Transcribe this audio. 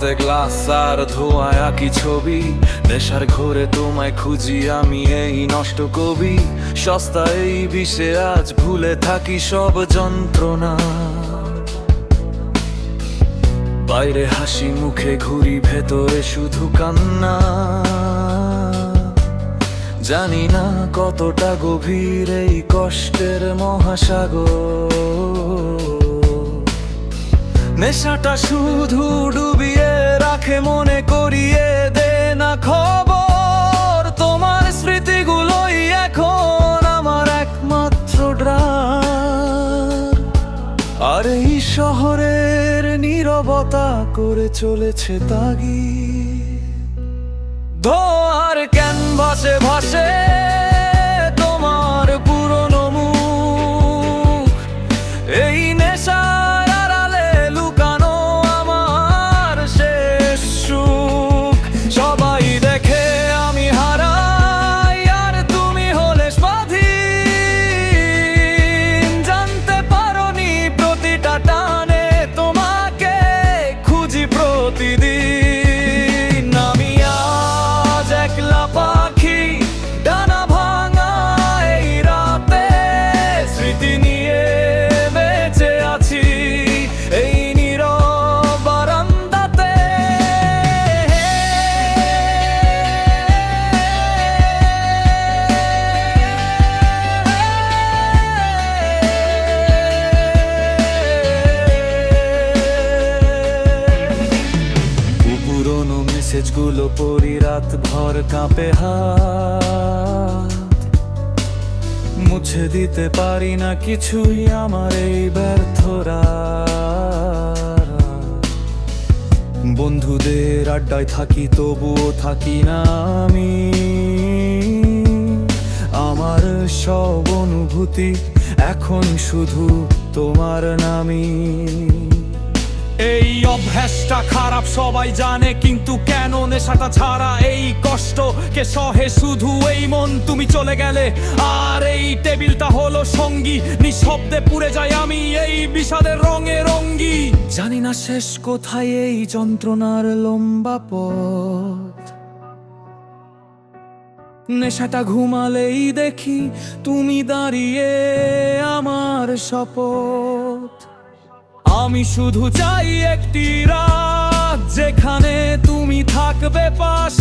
হাতে গ্লাস আর ধোঁয়ায় আঁকি ছবি, নেশার ঘোরে তোমায় খুঁজি আমি এই নষ্ট কবি। সস্তা এই বিষে আজ ভুলে থাকি সব যন্ত্রণা, বাইরে হাসি মুখে ঘুরি ভেতরে শুধু কান্না। জানি না কতটা গভীর এই কষ্টের মহাসাগর, নেশাটা শুধু ডুবিয়ে রাখে মনে করিয়ে দে না খবর। তোমার স্মৃতিগুলোই এখন আমার একমাত্র ড্রাগ, আর এই শহরের নীরবতা করে চলেছে তাগি। ধোঁয়ার ক্যানভাসে ভাসে তোমার পুরনো মুখ, এই নেশার আড়ালে লুকানো আমার শেষ সুখ। সবাই দেখে আমি হারাই আর তুমি হলে স্বাধীন, জানতে পারোনি প্রতিটা টানে তোমাকে খুঁজি প্রতিদিন। আমি আজ একলা পাখি ডানা ভাঙা এই রাতে, স্মৃতি নিয়ে বেঁচে আছি এই নীরব বারান্দাতে। পুরনো মেসেজগুলো পড়ি রাত ভর কাঁপে হাত, মুছে দিতে পারি না কিছুই আমার এই ব্যর্থ রাত। বন্ধুদের আড্ডায় থাকি তবুও থাকি না আমি, আমার সব অনুভূতি এখন শুধু তোমার নামই। এই অভ্যাসটা খারাপ সবাই জানে, কিন্তু কেন নেশাটা ছাড়া এই কষ্ট কে সহে শুধু এই মন। তুমি চলে গেলে আর এই টেবিলটা হলো সঙ্গী, নিঃশব্দে পুড়ে যাই আমি এই বিষাদের রঙে রঙ্গি। জানি না শেষ কোথায় এই যন্ত্রণার লম্বা পথ, নেশাটা ঘুমালেই দেখি তুমি দাঁড়িয়ে আমার শপথ। আমি শুধু চাই একটি রাত যেখানে তুমি থাকবে পাশে।